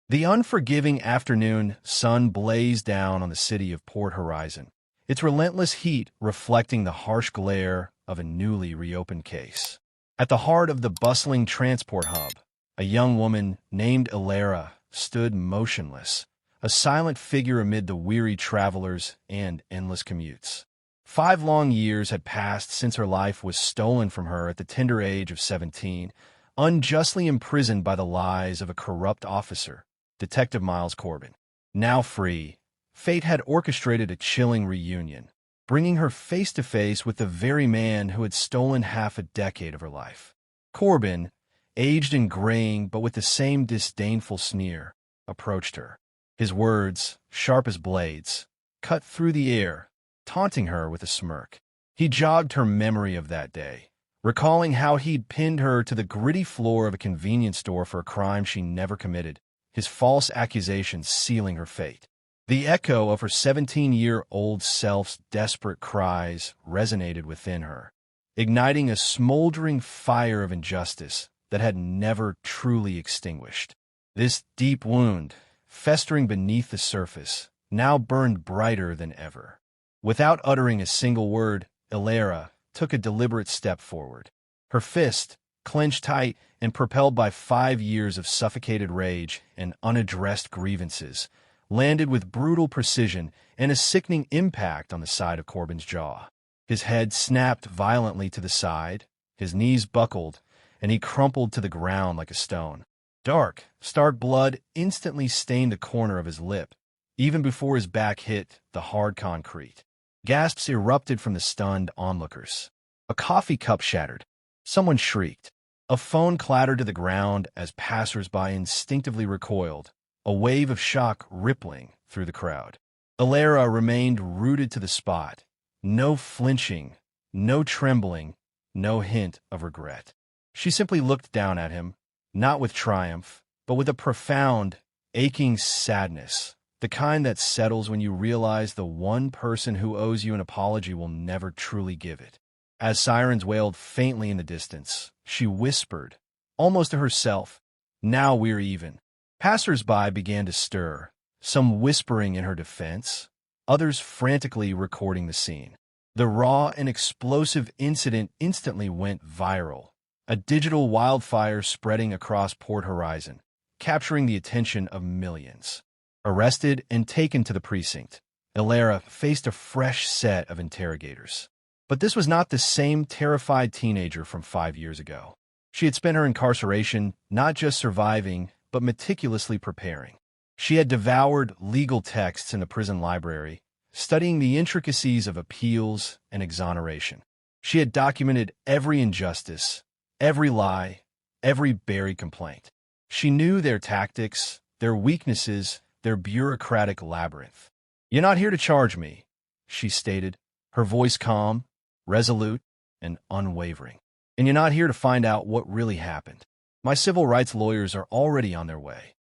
The unforgiving afternoon sun blazed down on the city of Port Horizon, its relentless heat reflecting the harsh glare of a newly reopened case. At the heart of the bustling transport hub, a young woman named Ilara stood motionless, a silent figure amid the weary travelers and endless commutes. 5 long years had passed since her life was stolen from her at the tender age of 17, unjustly imprisoned by the lies of a corrupt officer, Detective Miles Corbin. Now free, fate had orchestrated a chilling reunion, bringing her face to face with the very man who had stolen half a decade of her life. Corbin, aged and graying but with the same disdainful sneer, approached her. His words, sharp as blades, cut through the air, taunting her with a smirk. He jogged her memory of that day, recalling how he'd pinned her to the gritty floor of a convenience store for a crime she never committed, his false accusations sealing her fate. The echo of her 17-year-old self's desperate cries resonated within her, igniting a smoldering fire of injustice that had never truly extinguished. This deep wound, festering beneath the surface, now burned brighter than ever. Without uttering a single word, Ilara took a deliberate step forward. Her fist, clenched tight and propelled by 5 years of suffocated rage and unaddressed grievances, landed with brutal precision and a sickening impact on the side of Corbin's jaw. His head snapped violently to the side, his knees buckled, and he crumpled to the ground like a stone. Dark, stark blood instantly stained the corner of his lip, even before his back hit the hard concrete. Gasps erupted from the stunned onlookers. A coffee cup shattered. Someone shrieked. A phone clattered to the ground as passers-by instinctively recoiled, a wave of shock rippling through the crowd. Ilara remained rooted to the spot. No flinching, no trembling, no hint of regret. She simply looked down at him, not with triumph, but with a profound, aching sadness, the kind that settles when you realize the one person who owes you an apology will never truly give it. As sirens wailed faintly in the distance, she whispered, almost to herself, "Now we're even." Passers-by began to stir, some whispering in her defense, others frantically recording the scene. The raw and explosive incident instantly went viral, a digital wildfire spreading across Port Horizon, capturing the attention of millions. Arrested and taken to the precinct, Ilara faced a fresh set of interrogators. But this was not the same terrified teenager from 5 years ago. She had spent her incarceration not just surviving, but meticulously preparing. She had devoured legal texts in the prison library, studying the intricacies of appeals and exoneration. She had documented every injustice, every lie, every buried complaint. She knew their tactics, their weaknesses, their bureaucratic labyrinth. "You're not here to charge me," she stated, her voice calm, resolute, and unwavering. "And you're not here to find out what really happened. My civil rights lawyers are already on their way."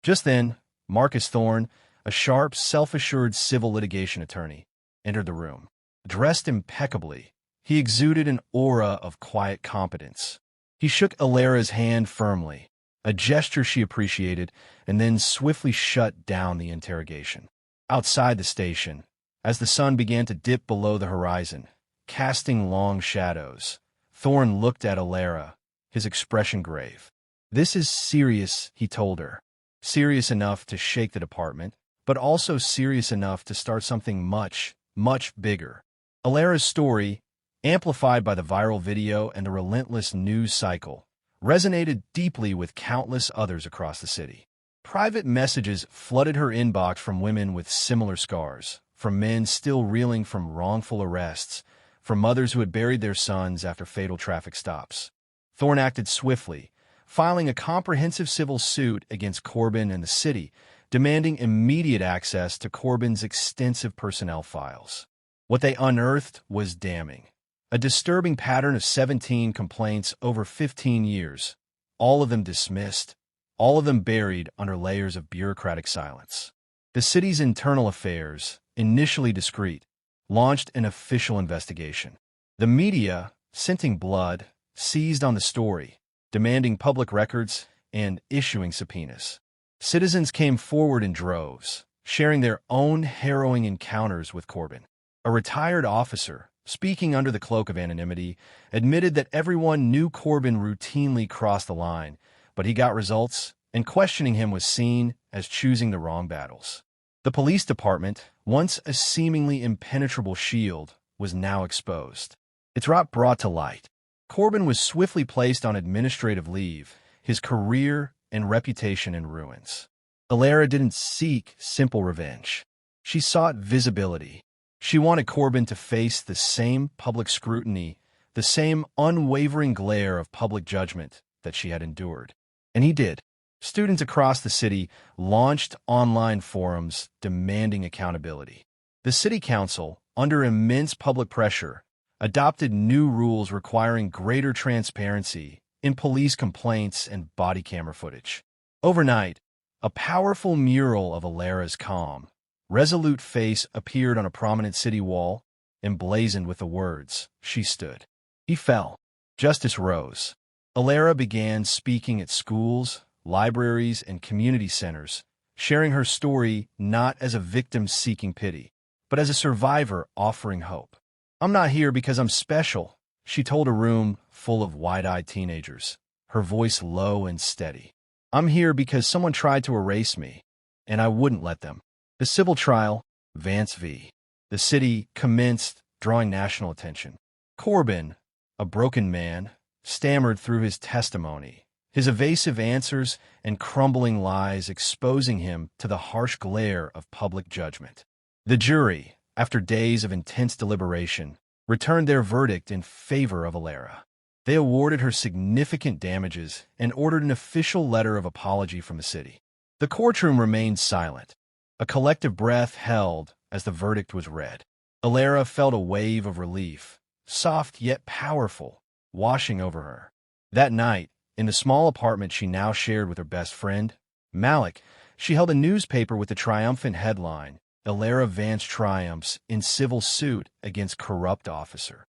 Just then, Marcus Thorne, a sharp, self-assured civil litigation attorney, entered the room. Dressed impeccably, he exuded an aura of quiet competence. He shook Ilara's hand firmly, a gesture she appreciated, and then swiftly shut down the interrogation. Outside the station, as the sun began to dip below the horizon, casting long shadows, Thorne looked at Ilara, his expression grave. "This is serious," he told her. "Serious enough to shake the department, but also serious enough to start something much, much bigger." Ilara's story, amplified by the viral video and the relentless news cycle, resonated deeply with countless others across the city. Private messages flooded her inbox from women with similar scars, from men still reeling from wrongful arrests, from mothers who had buried their sons after fatal traffic stops. Thorne acted swiftly, filing a comprehensive civil suit against Corbin and the city, demanding immediate access to Corbin's extensive personnel files. What they unearthed was damning. A disturbing pattern of 17 complaints over 15 years, all of them dismissed, all of them buried under layers of bureaucratic silence. The city's internal affairs, initially discreet, launched an official investigation. The media, scenting blood, seized on the story, demanding public records and issuing subpoenas. Citizens came forward in droves, sharing their own harrowing encounters with Corbin. A retired officer, speaking under the cloak of anonymity, admitted that everyone knew Corbin routinely crossed the line, but he got results, and questioning him was seen as choosing the wrong battles. The police department, once a seemingly impenetrable shield, was now exposed. Its rot brought to light. Corbin was swiftly placed on administrative leave, his career and reputation in ruins. Alara didn't seek simple revenge. She sought visibility. She wanted Corbin to face the same public scrutiny, the same unwavering glare of public judgment that she had endured. And he did. Students across the city launched online forums demanding accountability. The city council, under immense public pressure, adopted new rules requiring greater transparency in police complaints and body camera footage. Overnight, a powerful mural of Alara's calm, resolute face appeared on a prominent city wall, emblazoned with the words, "She stood." He fell. Justice rose. Alara began speaking at schools, libraries, and community centers, sharing her story not as a victim seeking pity, but as a survivor offering hope. "I'm not here because I'm special," she told a room full of wide-eyed teenagers, her voice low and steady. "I'm here because someone tried to erase me, and I wouldn't let them." The civil trial, Vance v. The city, commenced, drawing national attention. Corbin, a broken man, stammered through his testimony, his evasive answers and crumbling lies exposing him to the harsh glare of public judgment. The jury, after days of intense deliberation, returned their verdict in favor of Alara. They awarded her significant damages and ordered an official letter of apology from the city. The courtroom remained silent. A collective breath held as the verdict was read. Alara felt a wave of relief, soft yet powerful, washing over her. That night, in the small apartment she now shared with her best friend, Malik, she held a newspaper with the triumphant headline, "Alara Vance Triumphs in Civil Suit Against Corrupt Officer."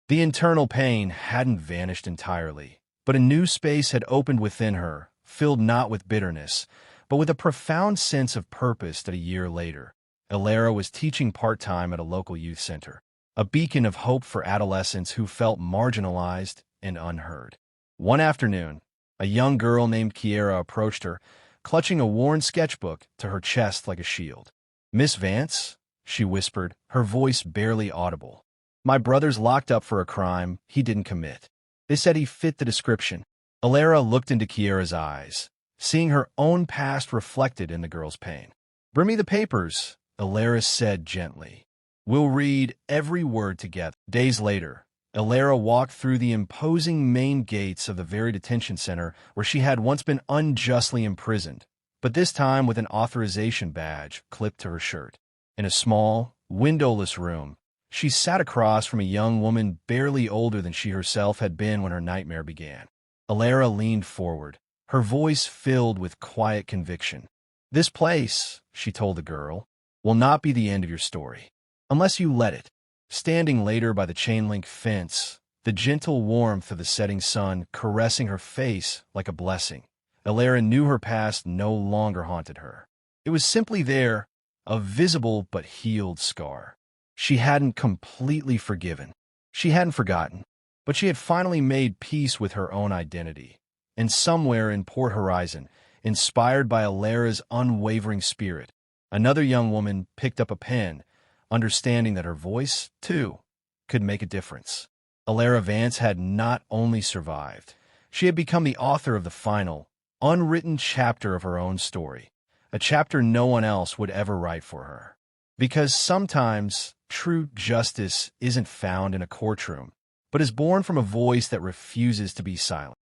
The internal pain hadn't vanished entirely, but a new space had opened within her, filled not with bitterness, but with a profound sense of purpose that a year later, Alara was teaching part-time at a local youth center, a beacon of hope for adolescents who felt marginalized and unheard. One afternoon, a young girl named Kiera approached her, clutching a worn sketchbook to her chest like a shield. "Miss Vance," she whispered, her voice barely audible. "My brother's locked up for a crime he didn't commit. They said he fit the description." Alara looked into Kiera's eyes, seeing her own past reflected in the girl's pain. "Bring me the papers," Alara said gently. "We'll read every word together." Days later, Alara walked through the imposing main gates of the very detention center where she had once been unjustly imprisoned, but this time with an authorization badge clipped to her shirt. In a small, windowless room, she sat across from a young woman barely older than she herself had been when her nightmare began. Alara leaned forward, her voice filled with quiet conviction. "This place," she told the girl, "will not be the end of your story, unless you let it." Standing later by the chain-link fence, the gentle warmth of the setting sun caressing her face like a blessing, Alara knew her past no longer haunted her. It was simply there, a visible but healed scar. She hadn't completely forgiven. She hadn't forgotten, but she had finally made peace with her own identity. And somewhere in Port Horizon, inspired by Alara's unwavering spirit, another young woman picked up a pen, understanding that her voice, too, could make a difference. Alara Vance had not only survived, she had become the author of the final, unwritten chapter of her own story, a chapter no one else would ever write for her. Because sometimes true justice isn't found in a courtroom, but is born from a voice that refuses to be silent.